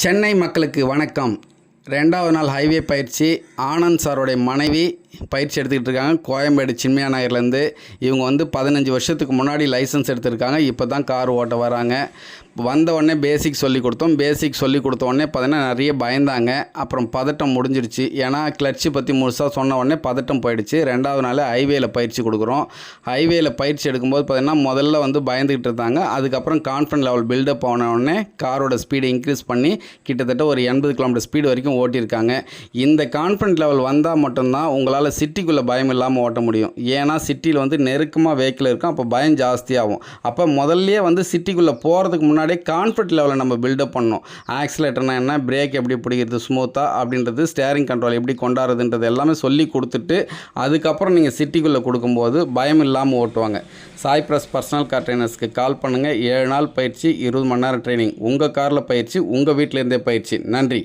சென்னை மக்களுக்கு வணக்கம். 2வது நாள் ஹைவே பயிற்சி. ஆனந்த் சாரோடைய மனைவி பயிற்சி எடுத்துக்கிட்டு இருக்காங்க. கோயம்பேடு சின்மயா நகர்லேருந்து. இவங்க 15 வருஷத்துக்கு முன்னாடி லைசன்ஸ் எடுத்திருக்காங்க. இப்போ தான் கார் ஓட்ட வராங்க. வந்த உடனே பேசிக் சொல்லி கொடுத்தோம். பேசிக் சொல்லி கொடுத்த உடனே பார்த்தீங்கன்னா நிறைய பயந்தாங்க. அப்புறம் பதட்டம் முடிஞ்சிடுச்சு. ஏன்னா கிளட்சி பற்றி முழுசாக சொன்ன உடனே பதட்டம் போயிடுச்சு. 2வது நாள் ஹைவேயில் பயிற்சி கொடுக்குறோம். ஹைவேயில் பயிற்சி எடுக்கும்போது பார்த்தீங்கன்னா முதல்ல பயந்துக்கிட்டு இருந்தாங்க. அதுக்கப்புறம் கான்ஃபிடன்ஸ் லெவல் பில்டப் ஆன உடனே காரோட ஸ்பீடை இன்க்ரீஸ் பண்ணி கிட்டத்தட்ட ஒரு 80 கிலோமீட்டர் ஸ்பீடு வரைக்கும் ஓட்டியிருக்காங்க. இந்த கான்ஃபிடன்ஸ் லெவல் வந்தால் மட்டும்தான் உங்களால் சிட்டிக்குள்ளே பயம் இல்லாமல் ஓட்ட முடியும். ஏன்னா சிட்டியில் நெருக்கமாக வெஹிக்கிள் இருக்கும். அப்போ பயம் ஜாஸ்தியாகும். அப்போ முதல்லையே சிட்டிக்குள்ளே போகிறதுக்கு முன்னாடியே கான்ஃபிடன்ஸ் லெவலை நம்ம பில்டப் பண்ணணும். ஆக்சிலேட்டர்னா என்ன, பிரேக் எப்படி பிடிக்கிறது ஸ்மூத்தாக அப்படின்றது, ஸ்டேரிங் கண்ட்ரோல் எப்படி கொண்டாடுறதுன்றது எல்லாமே சொல்லி கொடுத்துட்டு அதுக்கப்புறம் நீங்கள் சிட்டிக்குள்ளே கொடுக்கும்போது பயம் இல்லாமல் ஓட்டுவாங்க. சாய் பிரஸ் பர்சனல் கார் ட்ரைனர்ஸ்க்கு கால் பண்ணுங்கள். 7 நாள் பயிற்சி, 20 மணி நேரம் ட்ரைனிங். உங்கள் காரில் பயிற்சி, உங்கள் வீட்டிலேருந்தே பயிற்சி. நன்றி.